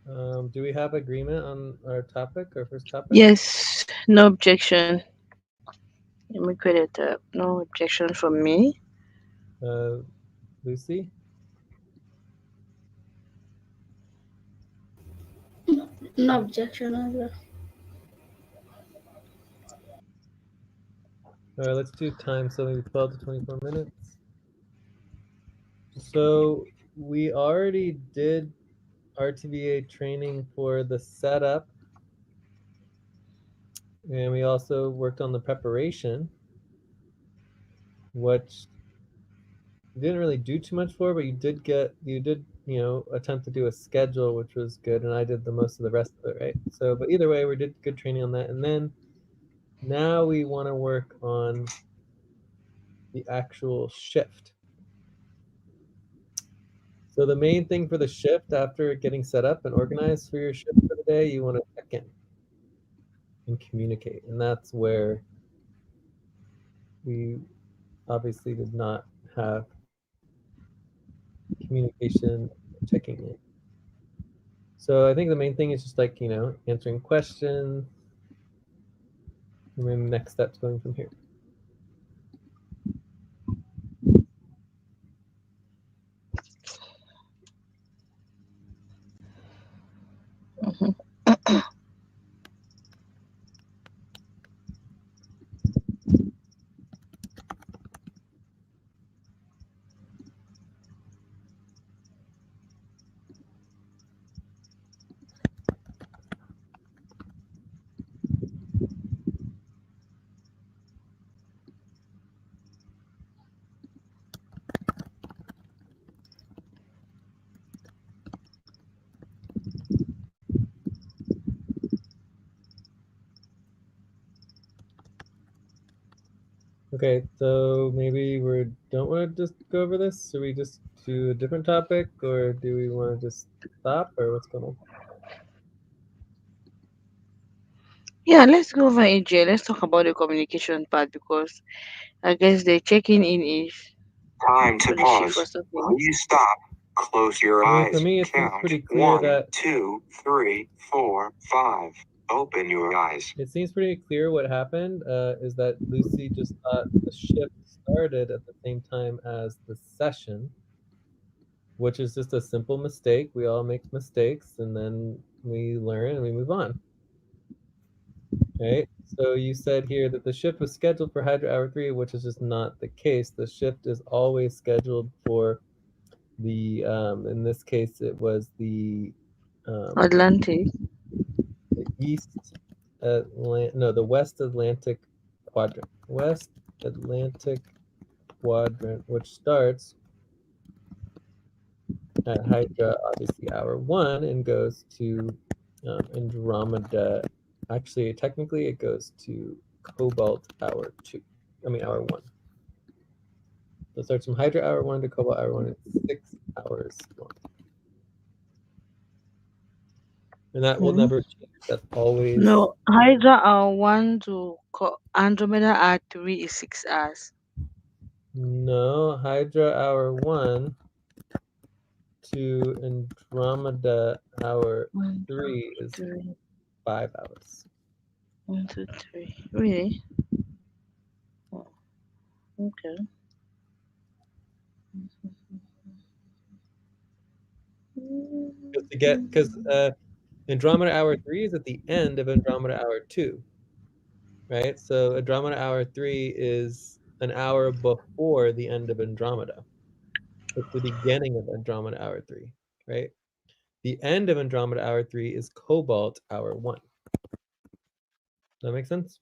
Do we have agreement on our topic, our first topic? Yes, no objection. Let me create it up. No objection from me. Uh, Lucy? No objection as well. All right, let's do time, so maybe 12 to 24 minutes. So we already did RTVA training for the setup, and we also worked on the preparation, which you didn't really do too much for, but you did attempt to do a schedule, which was good, and I did the most of the rest of it, right? So, but either way, we did good training on that, and then now we want to work on the actual shift. So the main thing for the shift, after getting set up and organized for your shift for the day, you want to check in and communicate, and that's where we obviously did not have communication, checking in. So I think the main thing is just like, answering questions, and then the next steps going from here. Mhm. Okay, so maybe we don't want to just go over this. Should we just do a different topic, or do we want to just stop, or what's going on? Yeah, let's go over AJ. Let's talk about the communication part because I guess the checking in is Time to for the shift or pause. something. Please stop. Close your I mean, for eyes. me, it seems Count pretty clear 1, that 2, 3, 4, 5. Open your eyes. it seems pretty clear what happened is that Lucy just thought the shift started at the same time as the session, which is just a simple mistake. We all make mistakes, and then we learn and we move on. Right? So you said here that the shift was scheduled for Hydra Hour 3, which is just not the case. The shift is always scheduled for the, in this case, it was the Atlantic. the West Atlantic quadrant. West Atlantic quadrant, which starts at Hydra, obviously, hour 1 and goes to Andromeda. Actually, technically, it goes to Cobalt hour 2. I mean, hour 1. So it starts from Hydra hour 1 to Cobalt hour 1. It's 6 hours long. And that will Mhm. never change. That's always. No, Hydra R1 to Andromeda R3 is 6 hours. No, Hydra hour 1 to Andromeda hour One, 3 two, is three. 5 hours. 1, 2, 3. Really? Oh, okay. Because Andromeda hour 3 is at the end of Andromeda hour 2, right? So Andromeda hour 3 is an hour before the end of Andromeda. It's the beginning of Andromeda hour 3, right? The end of Andromeda hour 3 is Cobalt hour 1. Does that make sense?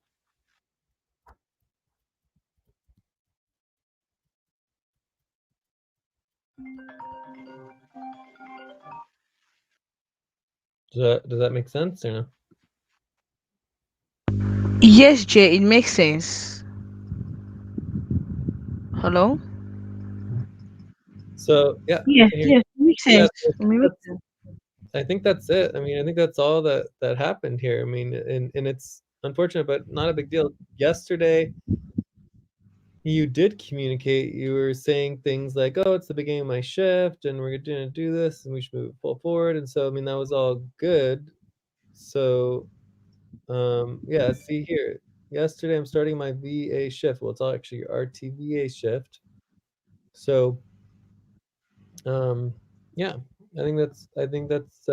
Does that make sense or no? Yes, Jay, it makes sense. Hello? So yeah, I Yes, can hear you. yes, it makes Yeah, sense. so I mean, makes sense. I think that's it. I mean, I think that's all that happened here. I mean, and it's unfortunate, but not a big deal. Yesterday, you did communicate. You were saying things like, "Oh, it's the beginning of my shift, and we're going to do this, and we should move forward." And so, I mean, that was all good. So, yeah, see here. Yesterday, I'm starting my VA shift. Well, it's all actually your RTVA shift. So, yeah, I think that's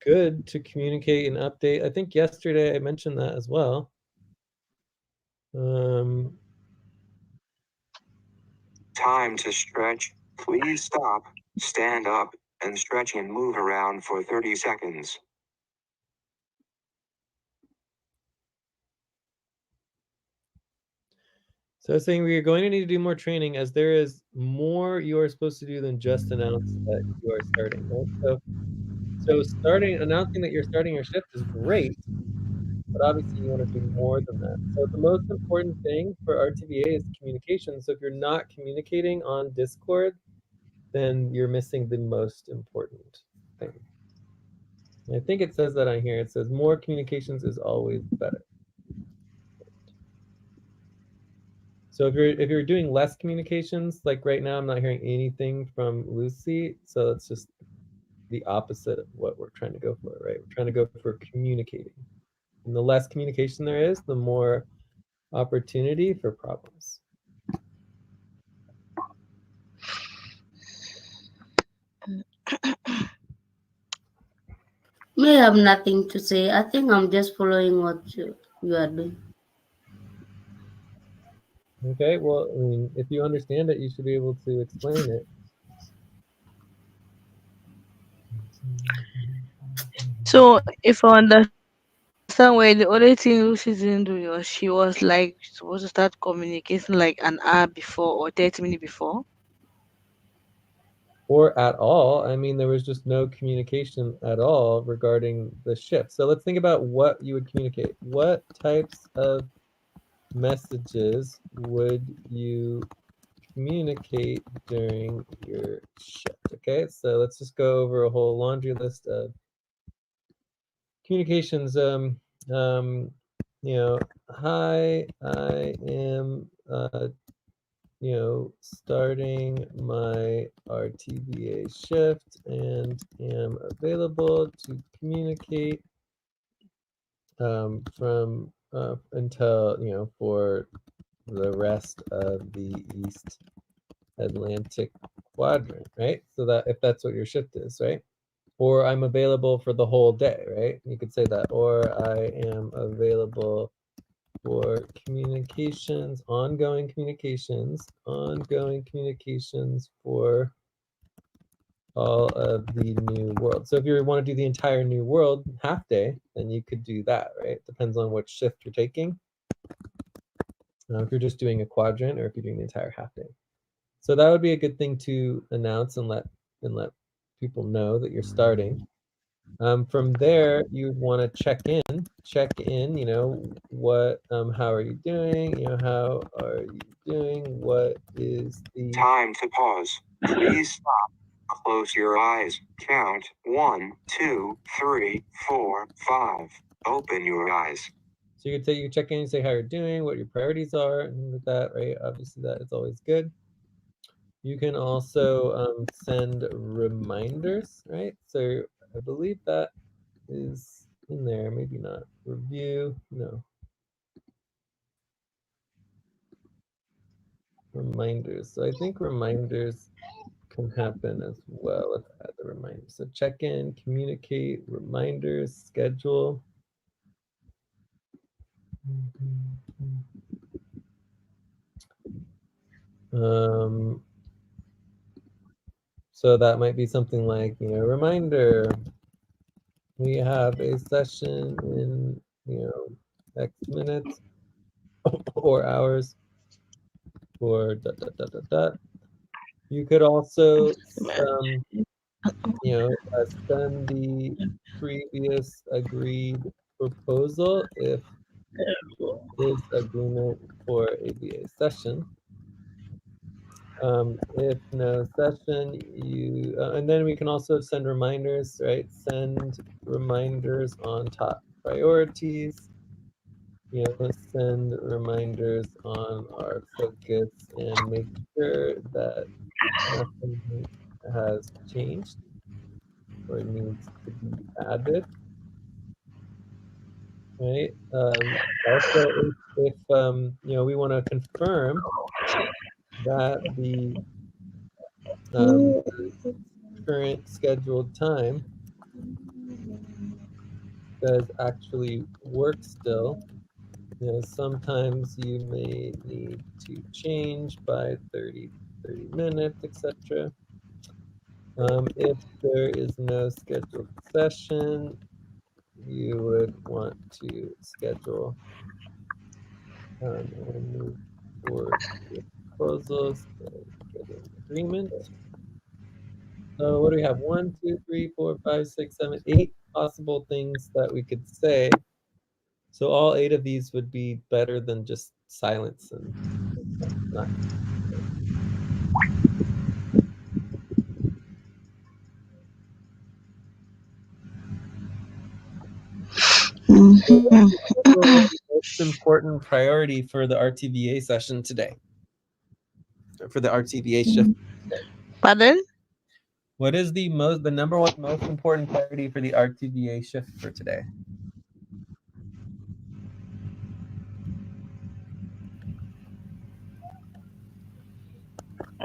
good to communicate and update. I think yesterday I mentioned that as well. Time to stretch. Please stop, stand up, and stretch and move around for 30 seconds. So I was saying we are going to need to do more training, as there is more you are supposed to do than just announce that you are starting, right? So announcing that you're starting your shift is great, but obviously you want to do more than that. So the most important thing for RTVA is communication. So if you're not communicating on Discord, then you're missing the most important thing. And I think it says that on here. It says more communications is always better. So if you're doing less communications, like right now, I'm not hearing anything from Lucy. So it's just the opposite of what we're trying to go for, right? We're trying to go for communicating. And the less communication there is, the more opportunity for problems. Me have nothing to say. I think I'm just following what you are doing. Okay, well, I mean, if you understand it, you should be able to explain it. So if I understand well, the only thing Lucy didn't do was she was like supposed to start communicating like an hour before or 30 minutes before. Or at all. I mean, there was just no communication at all regarding the shift. So let's think about what you would communicate. What types of messages would you communicate during your shift? Okay, so let's just go over a whole laundry list of communications. Hi, I am starting my RTVA shift and am available to communicate from until for the rest of the East Atlantic quadrant, right? So that if that's what your shift is, right? Or I'm available for the whole day, right? You could say that. Or I am available for communications, ongoing communications for all of the new world. So if you want to do the entire new world half day, then you could do that, right? Depends on what shift you're taking. If you're just doing a quadrant or if you're doing the entire half day. So that would be a good thing to announce and let people know that you're starting. From there, you want to check in, what, how are you doing? How are you doing? What is the Time to pause. Please stop. Close your eyes. Count 1, 2, 3, 4, 5. Open your eyes. So you could say, you check in, say how you're doing, what your priorities are, and things like that, right? Obviously, that is always good. You can also send reminders, right? So I believe that is in there, maybe not. Review, no. Reminders. So I think reminders can happen as well if I add the reminders. So check in, communicate, reminders, schedule. So that might be something like, reminder, we have a session in, X minutes or hours or dot, dot, dot, dot, dot. You could also, send the previous agreed proposal if is agreement for ABA session. If no session, and then we can also send reminders, right? Send reminders on top priorities. send reminders on our focus and make sure that nothing has changed or needs to be added, right? Also, if we want to confirm that the um, current scheduled time does actually work still. Sometimes you may need to change by 30 minutes, etc. If there is no scheduled session, you would want to schedule and move forward with proposals, getting agreement. So what do we have? 1, 2, 3, 4, 5, 6, 7, 8 possible things that we could say. So all 8 of these would be better than just silence and not. Mhm. The most important priority for the RTVA session today, for the RTVA shift today. Pardon? What is the number one most important priority for the RTVA shift for today?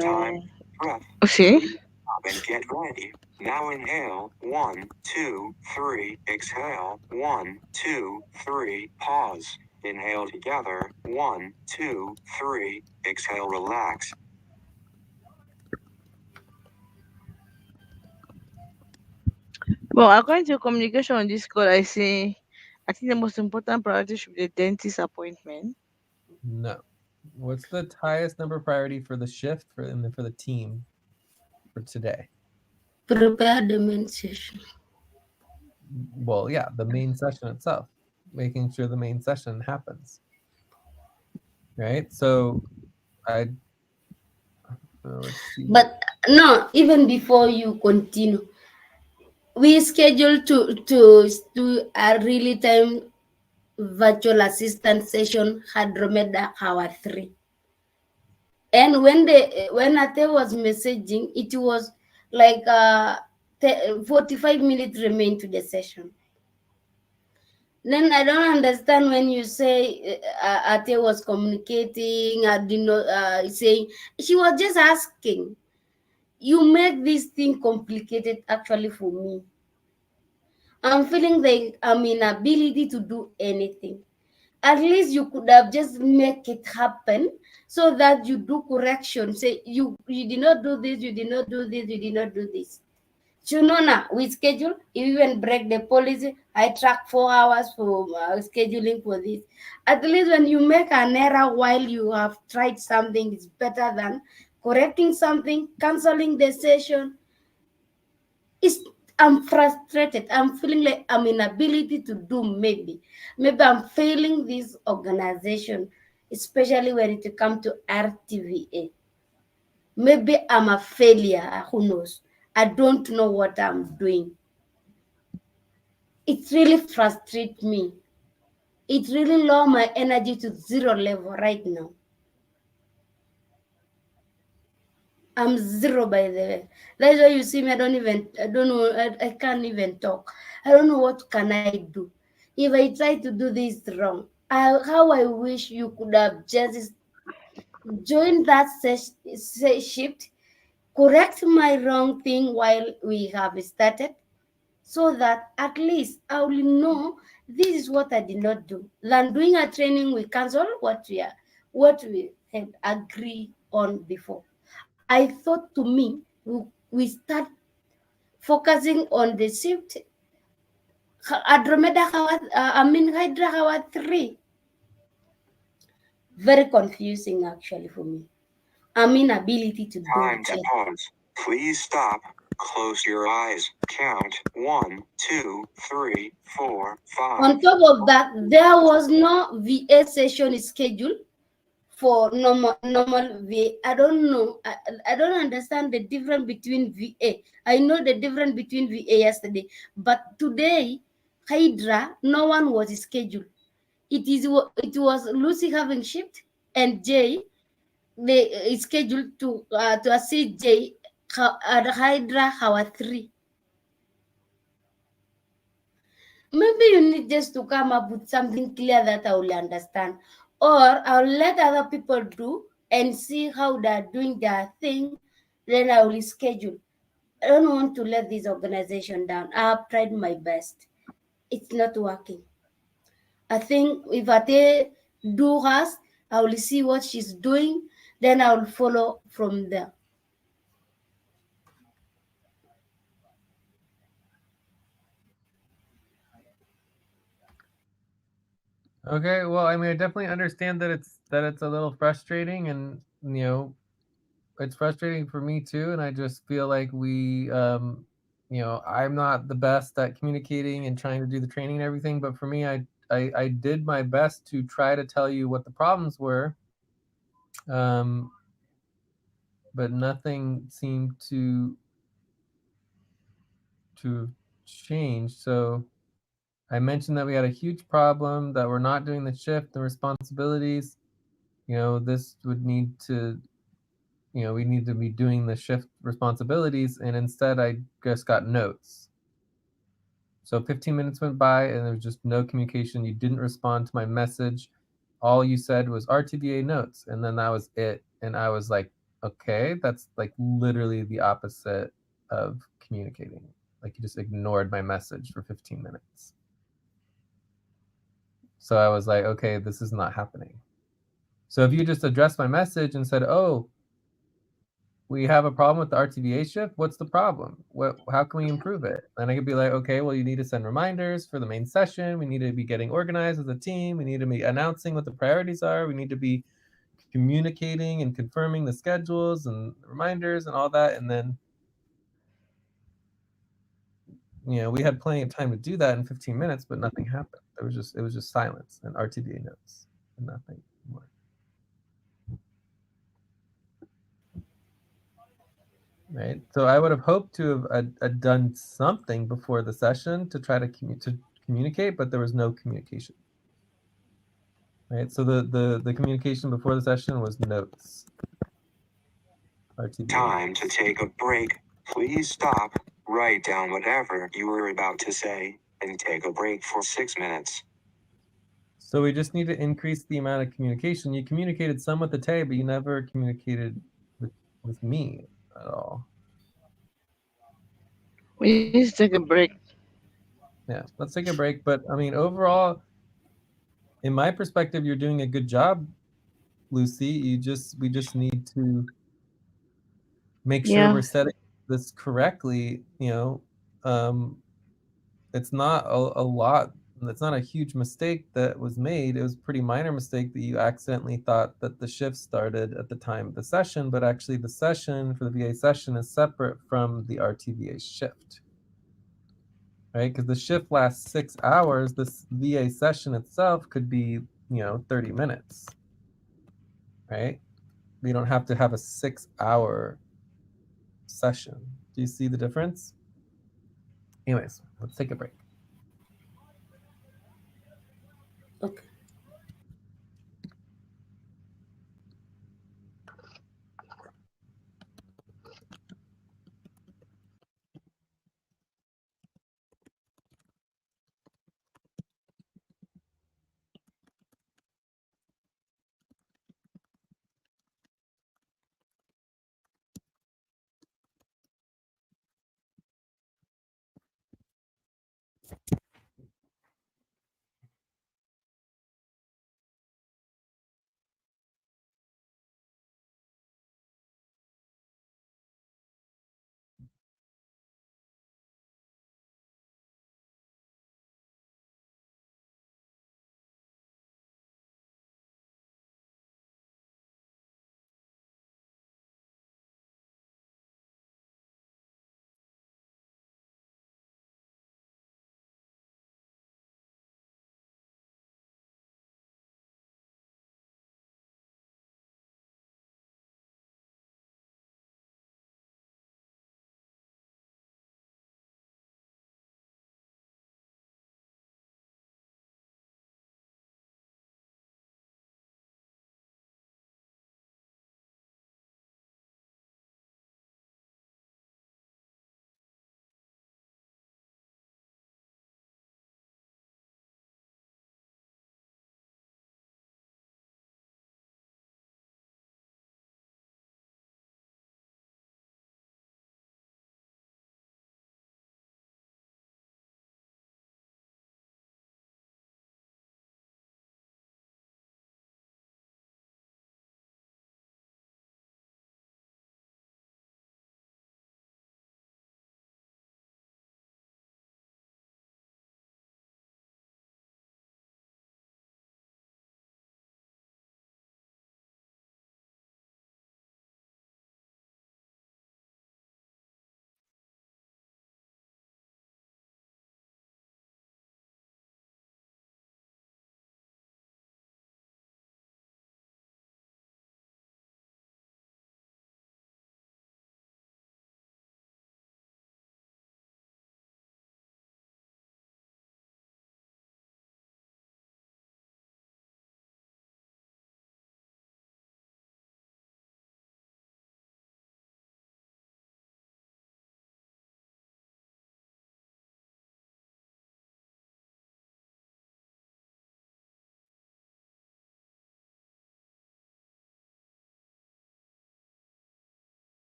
Time. Breath. Okay. Stop and get ready. Now inhale. 1, 2, 3. Exhale. 1, 2, 3. Pause. Inhale together. 1, 2, 3. Exhale. Relax. Well, according to communication on Discord, I think the most important priority should be the dentist appointment. No. What's the highest number priority for the shift and then for the team for today? Prepare the main session. Well, yeah, the main session itself, making sure the main session happens. Right? So let's see. But no, even before you continue, we schedule to do a really time virtual assistant session Hadromeda hour 3. And when Ateh was messaging, it was like 45 minutes remain to the session. Then I don't understand when you say Ateh was communicating. I did not saying she was just asking. You make this thing complicated actually for me. I'm feeling like I'm inability to do anything. At least you could have just make it happen so that you do correction. Say you did not do this, you did not do this, you did not do this. Chunona, we schedule, you even break the policy. I track 4 hours for scheduling for this. At least when you make an error while you have tried something, it's better than correcting something, canceling the session. It's, I'm frustrated. I'm feeling like I'm inability to do maybe I'm failing this organization, especially when it comes to RTVA. Maybe I'm a failure. Who knows? I don't know what I'm doing. It really frustrates me. It really lower my energy to zero level right now. I'm zero, by the way. That's why you see me. I don't know. I can't even talk. I don't know what can I do. If I try to do this wrong, how I wish you could have just joined that shift, correct my wrong thing while we have started, so that at least I will know this is what I did not do. Than doing a training, we cancel what we had agreed on before. I thought to me we start focusing on the shift Andromeda Hydra Hawa 3. Very confusing actually for me. Inability to do Time to it. pause. Please stop. Close your eyes. Count 1, 2, 3, 4, 5. On top of that, there was no VA session scheduled for normal VA. I don't know. I don't understand the difference between VA. I know the difference between VA yesterday, but today, Hydra, no one was scheduled. It was Lucy having shift, and Jay they is scheduled to assist Jay at Hydra Hour 3. Maybe you need just to come up with something clear that I will understand, or I'll let other people do and see how they're doing their thing. Then I will schedule. I don't want to let this organization down. I have tried my best. It's not working. I think if Ateh do hers, I will see what she's doing. Then I will follow from there. Okay, well, I mean, I definitely understand that it's a little frustrating, and it's frustrating for me too. And I just feel like I'm not the best at communicating and trying to do the training and everything. But for me, I did my best to try to tell you what the problems were, um, but nothing seemed to change. So I mentioned that we had a huge problem, that we're not doing the shift, the responsibilities. This would need to, we need to be doing the shift responsibilities, and instead I just got notes. So 15 minutes went by and there was just no communication. You didn't respond to my message. All you said was RTVA notes, and then that was it. And I was like, okay, that's like literally the opposite of communicating. Like, you just ignored my message for 15 minutes. So I was like, okay, this is not happening. So if you just addressed my message and said, oh, we have a problem with the RTVA shift, what's the problem? How can we improve it? And I could be like, okay, well, you need to send reminders for the main session. We need to be getting organized as a team. We need to be announcing what the priorities are. We need to be communicating and confirming the schedules and reminders and all that. And then, we had plenty of time to do that in 15 minutes, but nothing happened. It was just silence and RTVA notes and nothing more. Right. So I would have hoped to have done something before the session to try to communicate, but there was no communication. Right. So the communication before the session was notes. RTVA. Time to take a break. Please stop, write down whatever you were about to say, and take a break for 6 minutes. So we just need to increase the amount of communication. You communicated some with Ateh, but you never communicated with me at all. We need to take a break. Yeah, let's take a break. But I mean, overall, in my perspective, you're doing a good job, Lucy. We just need to make sure we're Yeah. setting this correctly. It's not a lot. It's not a huge mistake that was made. It was a pretty minor mistake that you accidentally thought that the shift started at the time of the session, but actually the session for the VA session is separate from the RTVA shift, right? Because the shift lasts 6 hours. This VA session itself could be, 30 minutes, right? We don't have to have a 6-hour session. Do you see the difference? Anyways, let's take a break. Okay.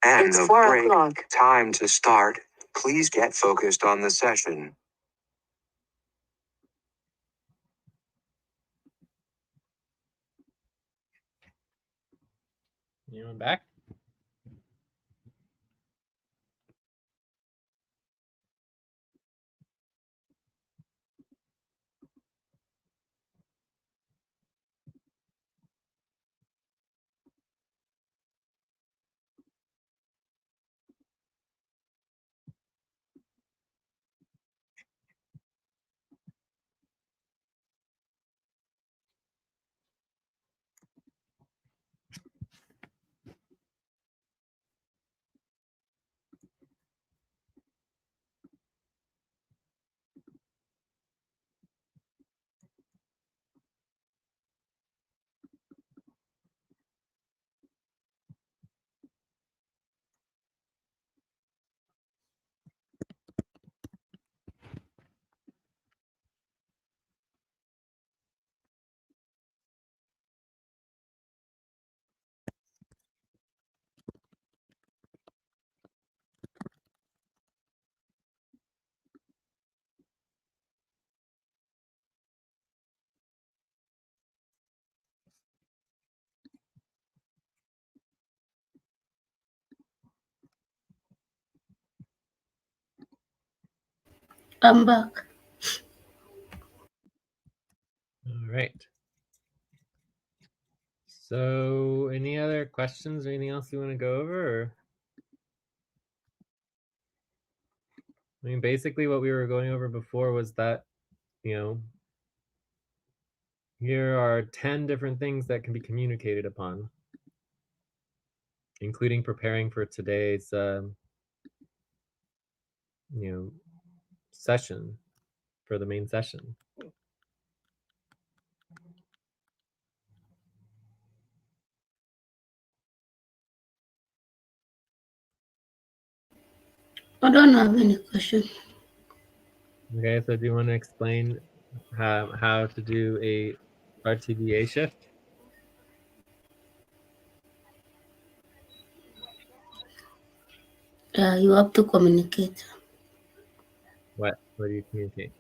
End of break. Time to start. Please get focused on the session. Anyone back? I'm back. All right. So, any other questions or anything else you want to go over? Or? I mean, basically, what we were going over before was that, here are 10 different things that can be communicated upon, including preparing for today's, session, for the main session. I don't have any question. Okay, so do you want to explain how to do a RTVA shift? You have to communicate. What do you communicate?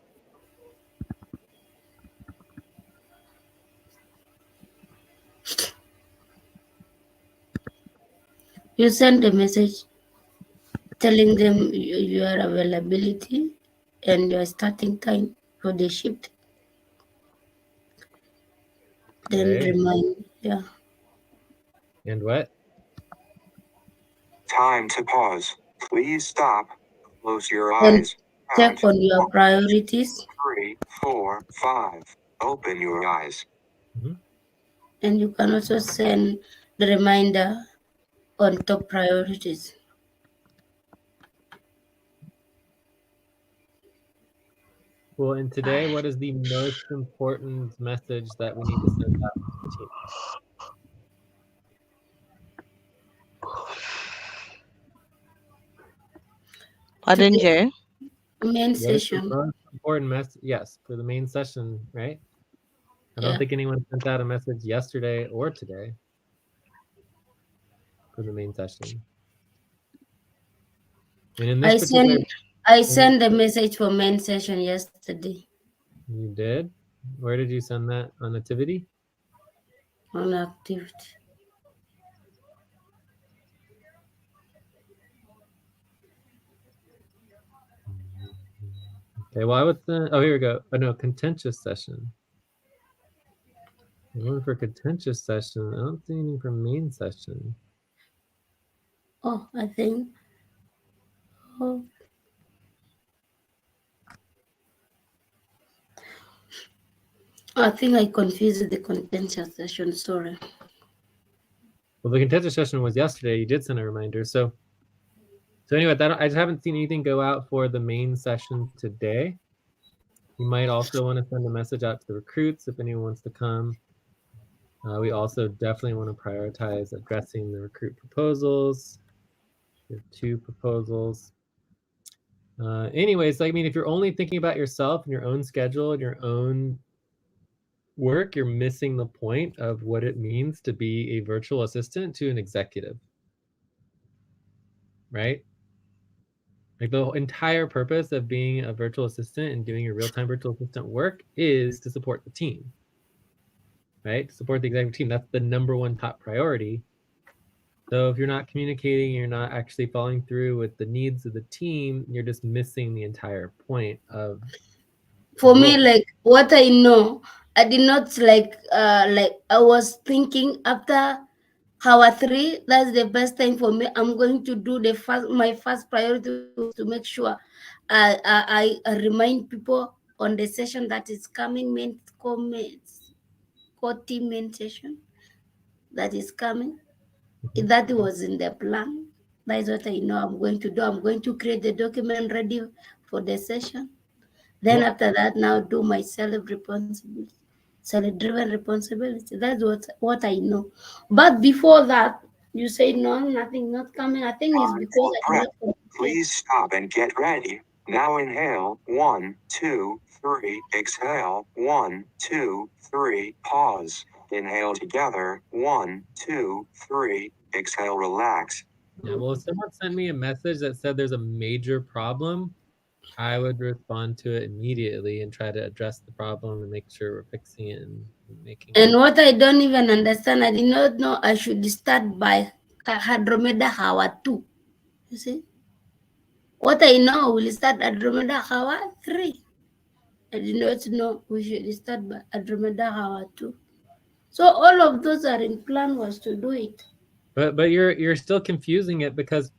You send a message telling them your availability and your starting time for the shift. Then Okay. remind, yeah. And what? Time to pause. Please stop. Close your Then eyes. check Count. on your priorities. 3, 4, 5. Open your eyes. Mm-hmm. And you can also send the reminder on top priorities. Well, and today, what is the most important message that we need to send out to the team? Pardon, Jerry? Main What is the session. most important message? Yes, for the main session, right? I don't Yeah. think anyone sent out a message yesterday or today for the main session. And in this particular, I sent the message for main session yesterday you did? Where did you send that? On Ativity? on activity. Okay, well, I would send, oh, here we go. Oh, no, contentious session. I'm going for contentious session. I don't see anything for main session. Oh, I think. Oh. I think I confused the contentious session. Sorry. Well, the contentious session was yesterday. You did send a reminder. So So anyway, I just haven't seen anything go out for the main session today. You might also want to send a message out to the recruits if anyone wants to come. We also definitely want to prioritize addressing the recruit proposals. We have 2 proposals. Anyways, I mean, if you're only thinking about yourself and your own schedule and your own work, you're missing the point of what it means to be a virtual assistant to an executive, right? Like the entire purpose of being a virtual assistant and doing your real-time virtual assistant work is to support the team, right? To support the executive team. That's the #1 top priority. So if you're not communicating, you're not actually following through with the needs of the team, you're just missing the entire point of For the me, role. like what I know, I did not like I was thinking after hour 3, that's the best time for me. I'm going to do my first priority was to make sure I remind people on the session that is coming, main comments, core team main session that is coming. That was in the plan. That is what I know I'm going to do. I'm going to create the document ready for the session. Then Well, after that, now do my self-driven responsibility. That's what I know. But before that, you say no, nothing not coming. I think it's Time because for I did prep. not communicate. Please stop and get ready. Now inhale. 1, 2, 3. Exhale. 1, 2, 3. Pause. Inhale together. 1, 2, 3. Exhale, relax. yeah, well, if someone sent me a message that said there's a major problem, I would respond to it immediately and try to address the problem and make sure we're fixing it and making it. And what I don't even understand, I did not know I should start by Hadromeda Hawa 2. You see? What I know, we'll start Andromeda Hawa 3. I did not know we should start by Andromeda Hawa 2. So all of those are in plan was to do it. But you're still confusing it because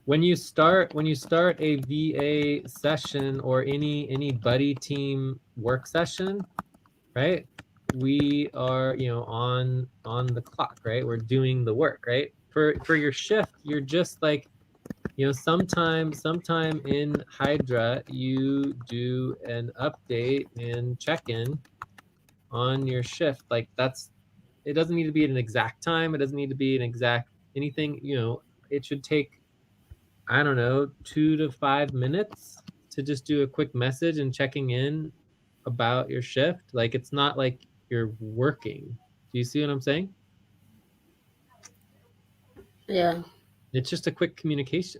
when you start a VA session or any buddy team work session, right? We are, on the clock, right? We're doing the work, right? For your shift, you're just like, sometime in Hydra, you do an update and check-in on your shift. Like it doesn't need to be at an exact time. It doesn't need to be an exact anything, it should take, I don't know, 2 to 5 minutes to just do a quick message and checking in about your shift. Like it's not like you're working. Do you see what I'm saying? Yeah. It's just a quick communication.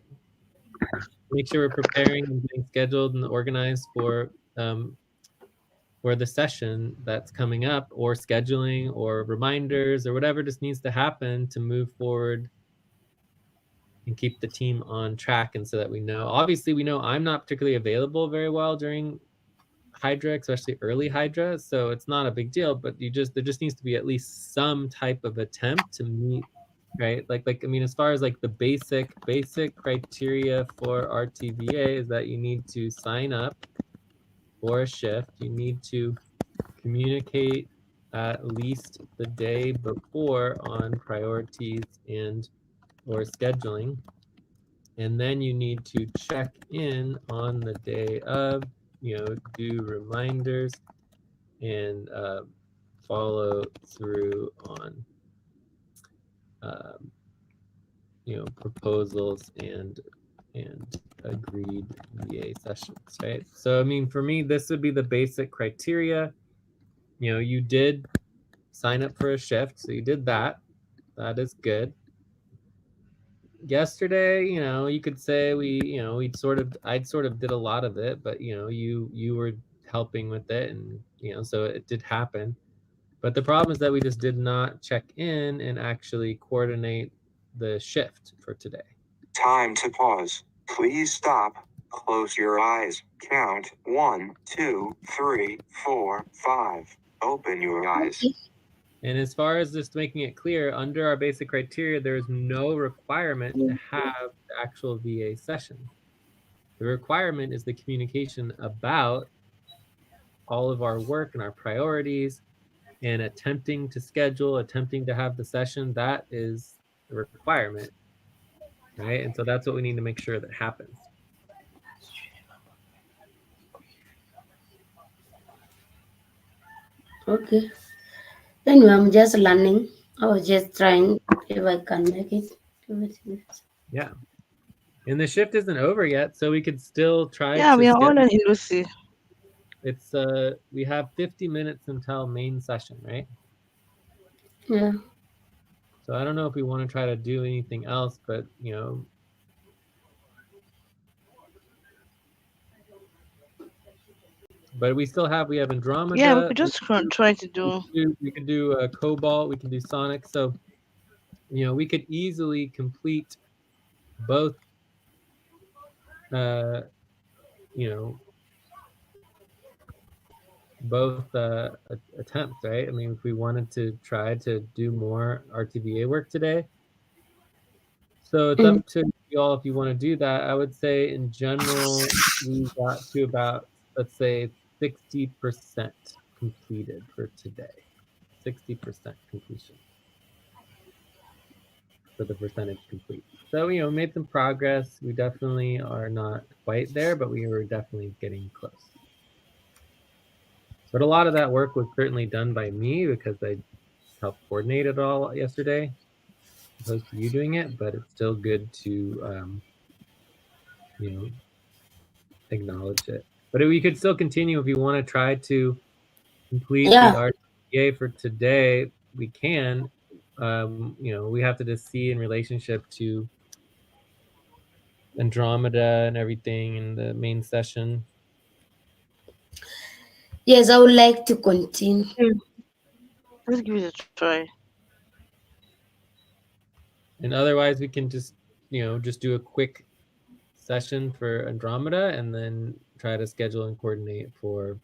Make sure we're preparing and getting scheduled and organized for the session that's coming up, or scheduling or reminders or whatever just needs to happen to move forward and keep the team on track. And so that we know, obviously we know I'm not particularly available very well during Hydra, especially early Hydra, so it's not a big deal, but there just needs to be at least some type of attempt to meet, right? Like I mean, as far as like the basic criteria for RTVA is that you need to sign up for a shift, you need to communicate at least the day before on priorities and or scheduling, and then you need to check in on the day of, do reminders and follow through on um, proposals and agreed VA sessions, right? So I mean, for me, this would be the basic criteria. You did sign up for a shift, so you did that. That is good. Yesterday, you could say I'd sort of did a lot of it, but you were helping with it, and so it did happen. But the problem is that we just did not check in and actually coordinate the shift for today. Time to pause. Please stop. Close your eyes. Count 1, 2, 3, 4, 5. Open your eyes. And as far as just making it clear, under our basic criteria, there is no requirement to have the actual VA session. The requirement is the communication about all of our work and our priorities, and attempting to schedule, attempting to have the session. That is the requirement. right? And so that's what we need to make sure that happens. Okay. Anyway, I'm just learning. I was just trying if I can make it. Yeah. And the shift isn't over yet, so we could still try Yeah, to we are all schedule. in Lucy. It's we have 50 minutes until main session, right? Yeah. So I don't know if we want to try to do anything else, but but we still have Yeah, we Andromeda. could just try to do. We could do Cobalt. We can do Sonic. So we could easily complete both. Uh, you know, both attempts, right? I mean, if we wanted to try to do more RTVA work today. So it's Mm. up to you all if you want to do that. I would say in general, we got to about, let's say, 60% completed for today. 60% completion for the percentage complete. So, made some progress. We definitely are not quite there, but we were definitely getting close. But a lot of that work was certainly done by me because I helped coordinate it all yesterday, opposed to you doing it. But it's still good to, you know, acknowledge it. But we could still continue if you want to try to complete the Yeah. RTVA for today. We can. We have to just see in relationship to Andromeda and everything in the main session. Yes, I would like to continue. Yeah, let's give it a try. And otherwise, we can just do a quick session for Andromeda and then try to schedule and coordinate for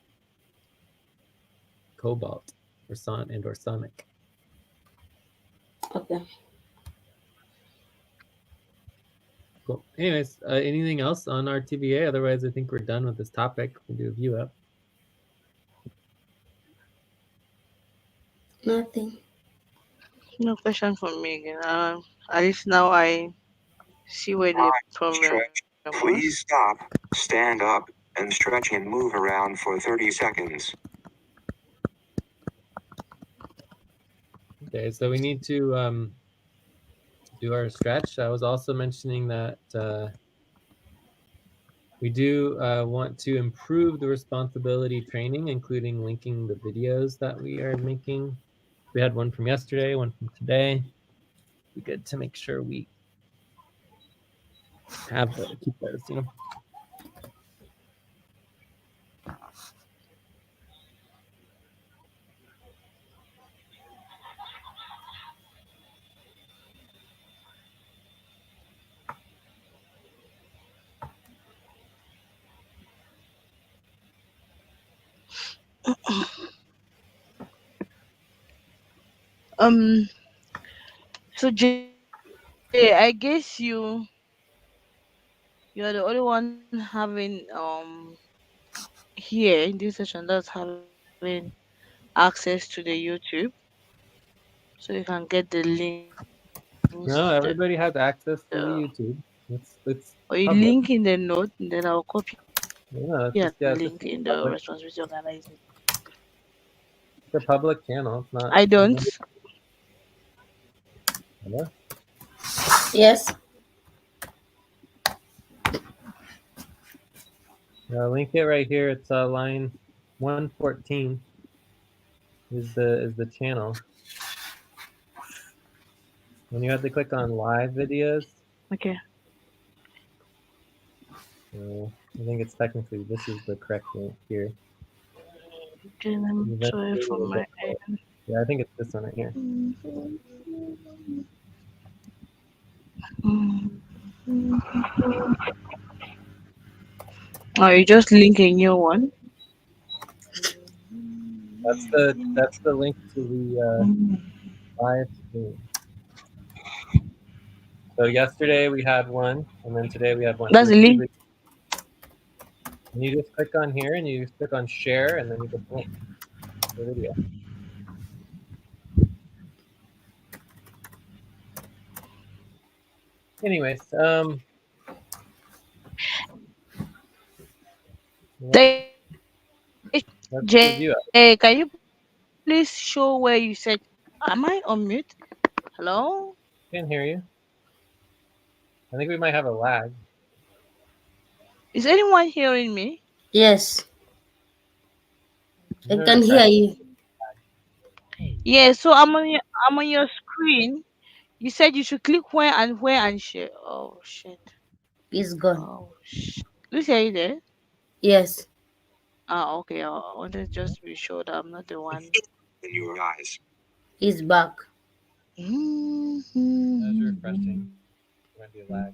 Cobalt or Sonic. Okay. Cool. Anyways, anything else on RTVA? Otherwise, I think we're done with this topic. We'll do a view up. Nothing. No question for me again. At least now I see where the problem Stretch. was. Please stop, stand up, and stretch and move around for 30 seconds. Okay, so we need to do our stretch. I was also mentioning that we do want to improve the responsibility training, including linking the videos that we are making. We had one from yesterday, one from today. Be good to make sure we keep those. Um. So Jay, I guess you're the only one having here in this session that's having access to the YouTube, so you can get the links to No, everybody has access to the the YouTube. It's or you public. link in the note, and then I'll copy and link in Yeah, the it's just responsibility public. organizing. It's a public channel. It's I not. don't. Yeah. Yes. Link it right here. It's line 114 is the channel. And you have to click on live videos. Okay. I think it's technically this is the correct link here. Okay, let me try from my end. Yeah, I think it's this one right here. Oh, you just link a new one. That's the link to the live stream. So yesterday we had one, and then today we have one. That's So the link. and you just click on here, and you just click on share, and then you just link the video. Anyways, that's the view up. Jay, can you please show where you said, am I on mute? Hello? Can't hear you. I think we might have a lag. Is anyone hearing me? Yes, I No, can hear you. Yeah, so I'm on your screen. You said you should click where and share. Oh shit. It's gone. Oh shit. Lucy, are you there? Yes, Ah, okay. I wanted just to be sure that I'm not the one. In your eyes. it's back. As you're refreshing, there might be a lag.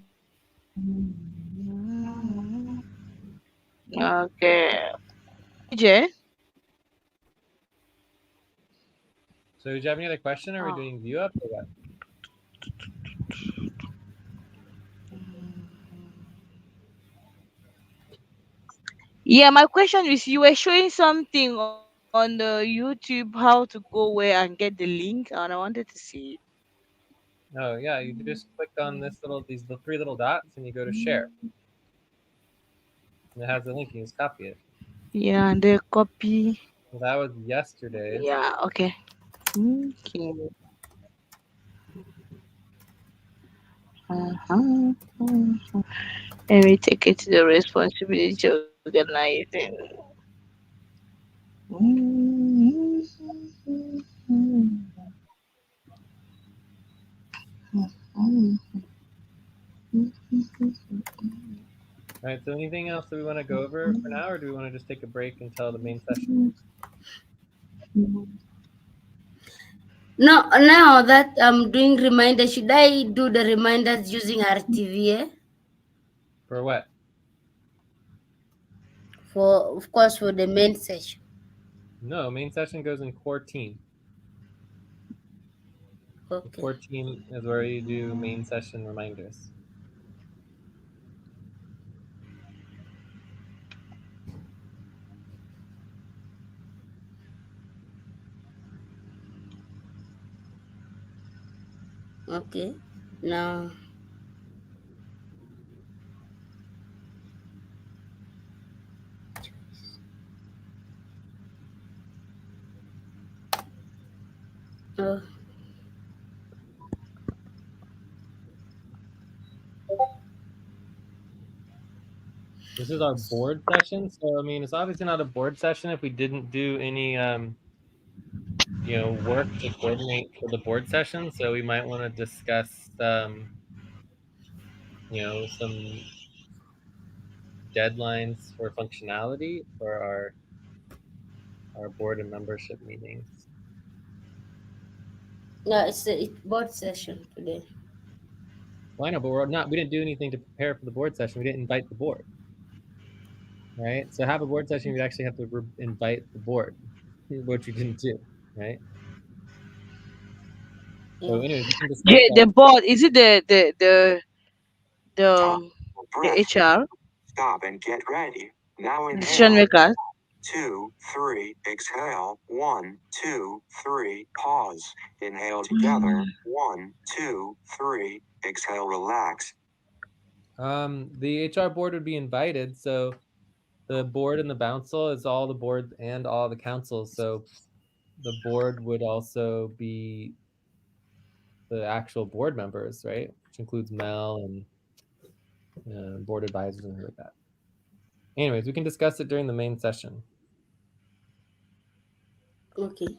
Okay. Jay? So, did you have any other question? Or are we Oh. doing view up or what? Yeah, my question is you were showing something on the YouTube how to go where and get the link and I wanted to see it. Oh, yeah. You just click on these three little dots, and you go to share. And it has the link. You just copy it. Yeah, and the copy. So that was yesterday's. Yeah, okay. Okay. Uh-huh. Let me take it to the responsibility organizing. All right. So, anything else that we want to go over for now, or do we want to just take a break until the main session? No, now that I'm doing reminders, should I do the reminders using RTVA? For what? For, of course, for the main session. No, main session goes in core team. The Okay. core team is where you do main session reminders. Okay. Now, uh, This is our board session. So, I mean, it's obviously not a board session if we didn't do any, work to coordinate for the board session. So we might want to discuss, some deadlines for functionality for our board and membership meetings. no, it's board session today. Well, I know, but we didn't do anything to prepare for the board session. We didn't invite the board, right? So have a board session, you'd actually have to invite the board, which we didn't do, right? So, Yeah. anyways, we can discuss that. The board, is it the Top the breath. HR Stop and get ready. Now decision inhale. makers? 2, 3. Exhale. 1, 2, 3. Pause. Inhale together. 1, 2, 3. Exhale. Relax. The HR board would be invited. So the board and the council is all the board and all the councils. So the board would also be the actual board members, right? Which includes Mel and board advisors and things like that. Anyways, we can discuss it during the main session. Okay.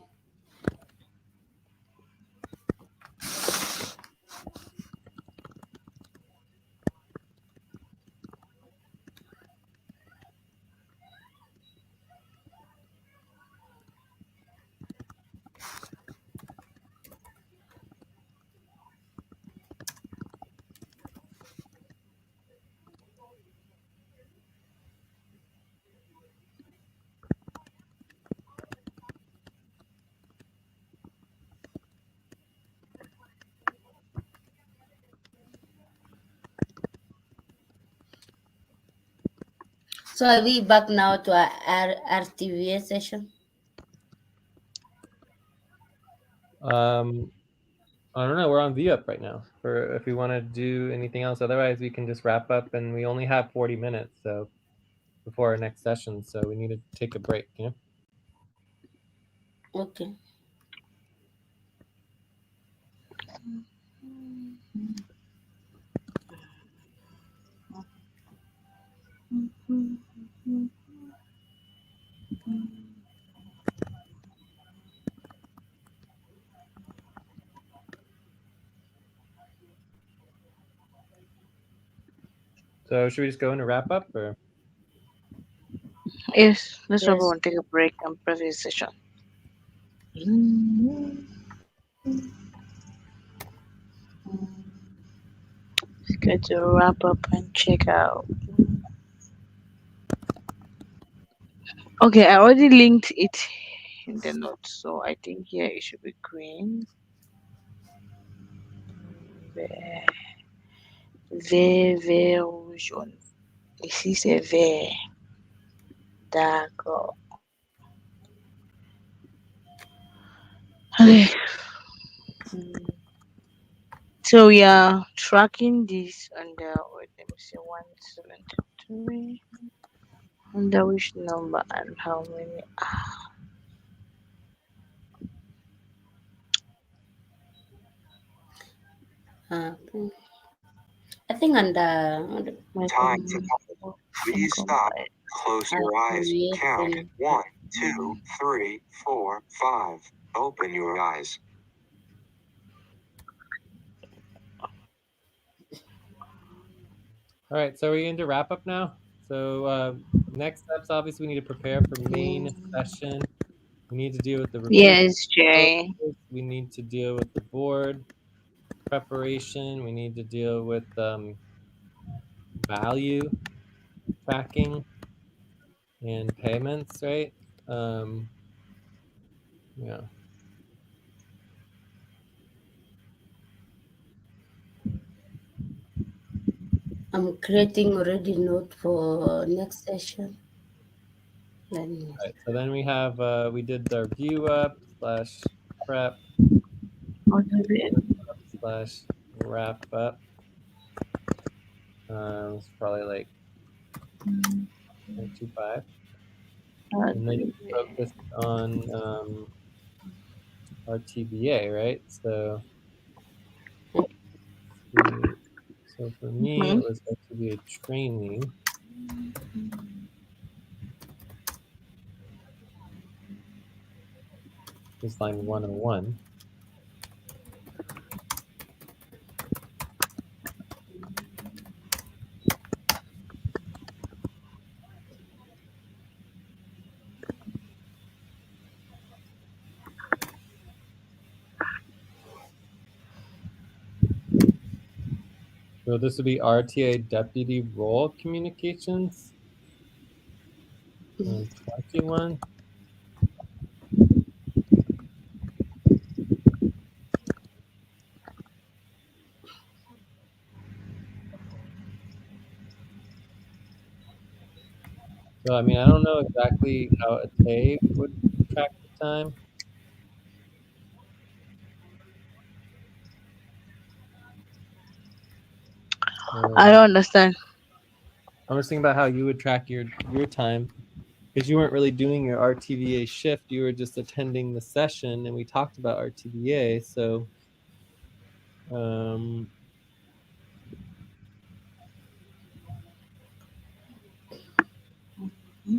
So are we back now to our RTVA session? Um, I don't know. We're on V up right now. For if we want to do anything else, otherwise we can just wrap up. And we only have 40 minutes, so before our next session, so we need to take a break. You know. Okay. So should we just go into wrap up, or? Yes, let's wrap up Yes. and take a break and previous session. It's good to wrap up and check out. Okay, I already linked it in the notes, so I think here it should be green. Vert, vert, rouge, jaune. Ici c'est vert. D'accord. Allez. So we are tracking this under, wait, let me see, 173. Under which number and how many? Uh, I think under My Time to please stop. combined. Close your eyes. Count RTVA. 1, 2, 3, 4, 5. Open your eyes. All right. So are we into wrap up now? So next steps, obviously, we need to prepare for main session. We need to deal with the recruit. Yes, Jay. We need to deal with the board preparation. We need to deal with value tracking and payments, right? Yeah. I'm creating already note for next session. Let me. All right. So then we have we did our view up slash prep What is it? slash wrap up. It's probably like 0.25. And then you focus on RTVA, right? So, so for me, Mhm. it was RTVA training. Is line 101. So this would be RTA deputy role communications. 21. So I mean, I don't know exactly how Ateh would track the time. I Um, don't understand. I'm just thinking about how you would track your time, because you weren't really doing your RTVA shift. You were just attending the session, and we talked about RTVA. So um,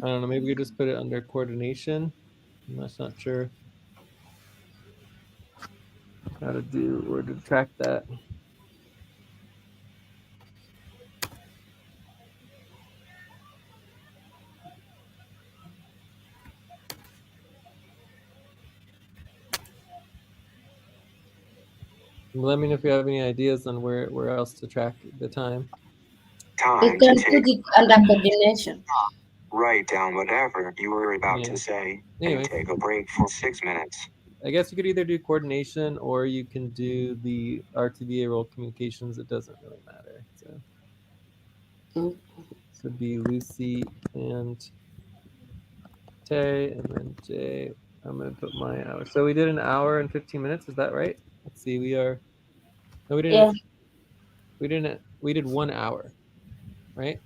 I don't know. Maybe we just put it under coordination. I'm not sure how to do or to track that. Let me know if you have any ideas on where else to track the time. We Time to can take. put it under coordination. Write down whatever you were about Yeah. to say Anyways, and take a break for 6 minutes. I guess you could either do coordination or you can do the RTVA role communications. It doesn't really matter. So Mm. this would be Lucy and Tay, and then Jay. I'm gonna put my hour. So we did an hour and 15 minutes. Is that right? Let's see, we are. No, we Yeah. didn't. We didn't. We did 1 hour, right?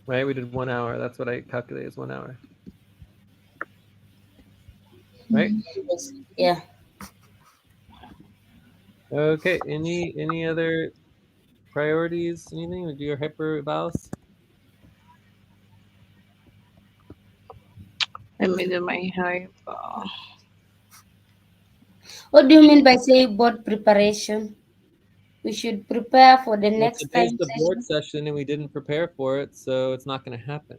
Right. We did 1 hour. That's what I calculated as 1 hour. Right. Yes. Yeah. Okay. Any other priorities? Anything? Would do your hypervowels? Let me do my hyper. What do you mean by say board preparation? We should prepare for the Well, next today's time the board session. session, and we didn't prepare for it, so it's not going to happen.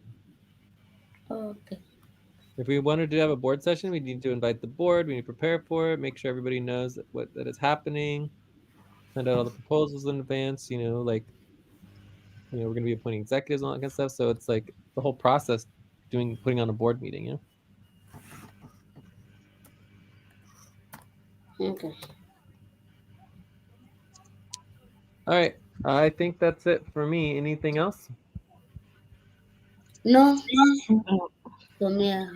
Okay. If we wanted to have a board session, we need to invite the board. We need to prepare for it, make sure everybody knows that is happening, send out all the proposals in advance. Like we're going to be appointing executives and all that kind of stuff. So it's like the whole process putting on a board meeting. Okay. All right. I think that's it for me. Anything else? No, Mm, for me, I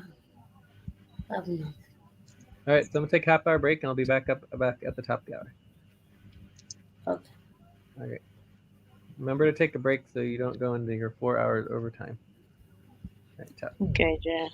have no. All right. So I'm gonna take half hour break, and I'll be back at the top of the hour. Okay. All right. Remember to take a break so you don't go into your 4 hours overtime. All right. Ciao. Okay, yeah.